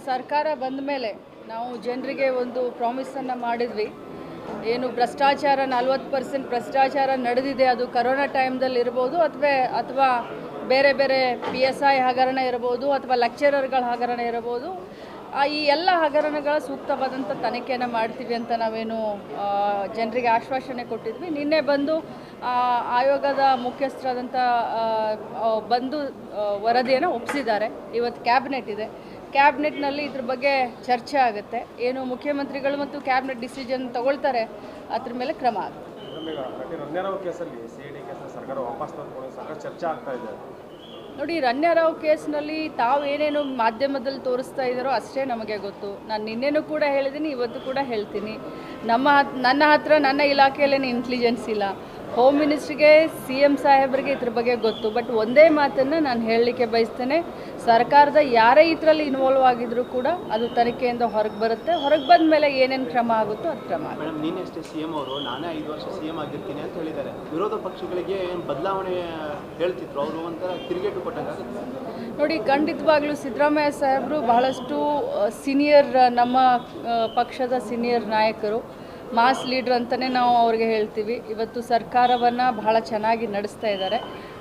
ಸರ್ಕಾರ ಬಂದ ಮೇಲೆ ನಾವು ಜನರಿಗೆ ಒಂದು ಪ್ರಾಮಿಸನ್ನು ಮಾಡಿದ್ವಿ. ಏನು ಭ್ರಷ್ಟಾಚಾರ 40% ಭ್ರಷ್ಟಾಚಾರ ನಡೆದಿದೆ, ಅದು ಕರೋನಾ ಟೈಮ್ದಲ್ಲಿ ಇರ್ಬೋದು ಅಥವಾ ಬೇರೆ ಬೇರೆ PSI ಹಗರಣ ಇರ್ಬೋದು ಅಥವಾ ಲೆಕ್ಚರರ್ಗಳ ಹಗರಣ ಇರ್ಬೋದು. ಈ ಎಲ್ಲ ಹಗರಣಗಳ ಸೂಕ್ತವಾದಂಥ ತನಿಖೆಯನ್ನು ಮಾಡ್ತೀವಿ ಅಂತ ನಾವೇನು ಜನರಿಗೆ ಆಶ್ವಾಸನೆ ಕೊಟ್ಟಿದ್ವಿ. ನಿನ್ನೆ ಬಂದು ಆಯೋಗದ ಮುಖ್ಯಸ್ಥರಾದಂಥ ಬಂದು ವರದಿಯನ್ನು ಒಪ್ಪಿಸಿದ್ದಾರೆ. ಇವತ್ತು ಕ್ಯಾಬಿನೆಟ್ ಇದೆ, ಕ್ಯಾಬಿನೆಟ್ನಲ್ಲಿ ಇದ್ರ ಬಗ್ಗೆ ಚರ್ಚೆ ಆಗುತ್ತೆ. ಏನು ಮುಖ್ಯಮಂತ್ರಿಗಳು ಮತ್ತು ಕ್ಯಾಬಿನೆಟ್ ಡಿಸಿಷನ್ ತಗೊಳ್ತಾರೆ ಅದ್ರ ಮೇಲೆ ಕ್ರಮ ಆಗುತ್ತೆ. ನೋಡಿ, ರಣ್ಯರಾವ್ ಕೇಸ್ನಲ್ಲಿ ತಾವು ಏನೇನು ಮಾಧ್ಯಮದಲ್ಲಿ ತೋರಿಸ್ತಾ ಇದ್ದಾರೋ ಅಷ್ಟೇ ನಮಗೆ ಗೊತ್ತು. ನಾನು ನಿನ್ನೆನೂ ಕೂಡ ಹೇಳಿದ್ದೀನಿ, ಇವತ್ತು ಕೂಡ ಹೇಳ್ತೀನಿ. ನನ್ನ ಹತ್ರ ನನ್ನ ಇಲಾಖೆಯಲ್ಲೇನು ಇಂಟೆಲಿಜೆನ್ಸ್ ಇಲ್ಲ. ಹೋಮ್ ಮಿನಿಸ್ಟ್ರಿಗೆ CM ಸಾಹೇಬರಿಗೆ ಇದ್ರ ಬಗ್ಗೆ ಗೊತ್ತು. ಬಟ್ ಒಂದೇ ಮಾತನ್ನು ನಾನು ಹೇಳಲಿಕ್ಕೆ ಬಯಸ್ತೇನೆ, ಸರ್ಕಾರದ ಯಾರೇ ಇದರಲ್ಲಿ ಇನ್ವಾಲ್ವ್ ಆಗಿದ್ರೂ ಕೂಡ ಅದು ತನಿಖೆಯಿಂದ ಹೊರಗೆ ಬರುತ್ತೆ. ಹೊರಗೆ ಬಂದ ಮೇಲೆ ಏನೇನು ಕ್ರಮ ಆಗುತ್ತೋ ಅದು ಕ್ರಮ ಆಗುತ್ತೆ. ಮೇಡಮ್, ನೀನಷ್ಟೇ CM ಅವರು ನಾನೇ 5 ವರ್ಷ CM ಆಗಿರ್ತೀನಿ ಅಂತ ಹೇಳಿದ್ದಾರೆ. ವಿರೋಧ ಪಕ್ಷಗಳಿಗೆ ಬದಲಾವಣೆ ಹೇಳ್ತಿದ್ರು, ಅವರು ಒಂಥರ ತಿರುಗೇಟು ಕೊಟ್ಟಂಗಾಗುತ್ತೆ. ನೋಡಿ, ಖಂಡಿತವಾಗ್ಲೂ ಸಿದ್ದರಾಮಯ್ಯ ಸಾಹೇಬರು ಬಹಳಷ್ಟು ಸೀನಿಯರ್, ನಮ್ಮ ಪಕ್ಷದ ಸೀನಿಯರ್ ನಾಯಕರು, ಮಾಸ್ ಲೀಡ್ರ್ ಅಂತಲೇ ನಾವು ಅವ್ರಿಗೆ ಹೇಳ್ತೀವಿ. ಇವತ್ತು ಸರ್ಕಾರವನ್ನು ಬಹಳ ಚೆನ್ನಾಗಿ ನಡೆಸ್ತಾ ಇದ್ದಾರೆ.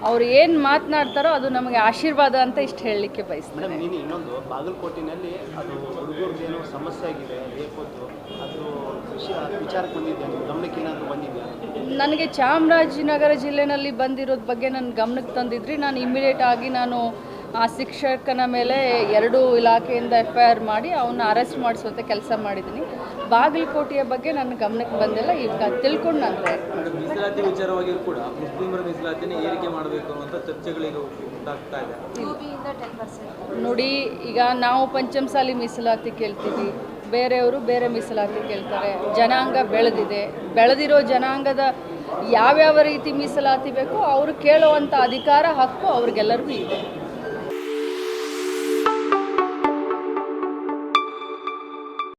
ಅವ್ರು ಏನು ಮಾತನಾಡ್ತಾರೋ ಅದು ನಮಗೆ ಆಶೀರ್ವಾದ ಅಂತ ಇಷ್ಟು ಹೇಳಲಿಕ್ಕೆ ಬಯಸ್ತೀನಿ. ಮೇಡಮ್, ನೀನು ಇನ್ನೊಂದು ಬಾಗಲಕೋಟೆಯಲ್ಲಿ ಅದು ಹುಡುಗರದ್ದೇನೋ ಸಮಸ್ಯೆ ಆಗಿದೆ, ರೇಪತ್ತು, ಅದು ವಿಚಾರಕ್ಕೆ ಬಂದಿದ್ದೆ, ಗಮನಕ್ಕೆ ಏನಾದರೂ ಬಂದಿದೆಯಾ? ನನಗೆ ಚಾಮರಾಜನಗರ ಜಿಲ್ಲೆಯಲ್ಲಿ ಬಂದಿರೋದ್ರ ಬಗ್ಗೆ ನನ್ನ ಗಮನಕ್ಕೆ ತಂದಿದ್ರಿ. ನಾನು ಇಮಿಡಿಯೇಟ್ ಆಗಿ ಆ ಶಿಕ್ಷಕನ ಮೇಲೆ 2 ಇಲಾಖೆಯಿಂದ FIR ಮಾಡಿ ಅವನ್ನ ಅರೆಸ್ಟ್ ಮಾಡಿಸುವಂಥ ಕೆಲಸ ಮಾಡಿದ್ದೀನಿ. ಬಾಗಲಕೋಟೆಯ ಬಗ್ಗೆ ನನ್ನ ಗಮನಕ್ಕೆ ಬಂದಿಲ್ಲ, ಈಗ ತಿಳ್ಕೊಂಡು ನಾನು ಮೀಸಲಾತಿ ವಿಚಾರವಾಗಿ ಕೂಡ ಮುಸ್ಲಿಮರ ಮೀಸಲಾತಿನ ಏರಿಕೆ ಮಾಡಬೇಕು ಅನ್ನುವಂಥ ಚರ್ಚೆಗಳಿಗೆ ಉಂಟಾಗ್ತಾ ಇದೆ. ನೋಡಿ, ಈಗ ನಾವು ಪಂಚಮಸಾಲಿ ಮೀಸಲಾತಿ ಕೇಳ್ತೀವಿ, ಬೇರೆಯವರು ಬೇರೆ ಮೀಸಲಾತಿ ಕೇಳ್ತಾರೆ. ಜನಾಂಗ ಬೆಳೆದಿರೋ ಜನಾಂಗದ ಯಾವ್ಯಾವ ರೀತಿ ಮೀಸಲಾತಿ ಬೇಕೋ ಅವರು ಕೇಳುವಂಥ ಅಧಿಕಾರ, ಹಕ್ಕು ಅವ್ರಿಗೆಲ್ಲರಿಗೂ ಇದೆ.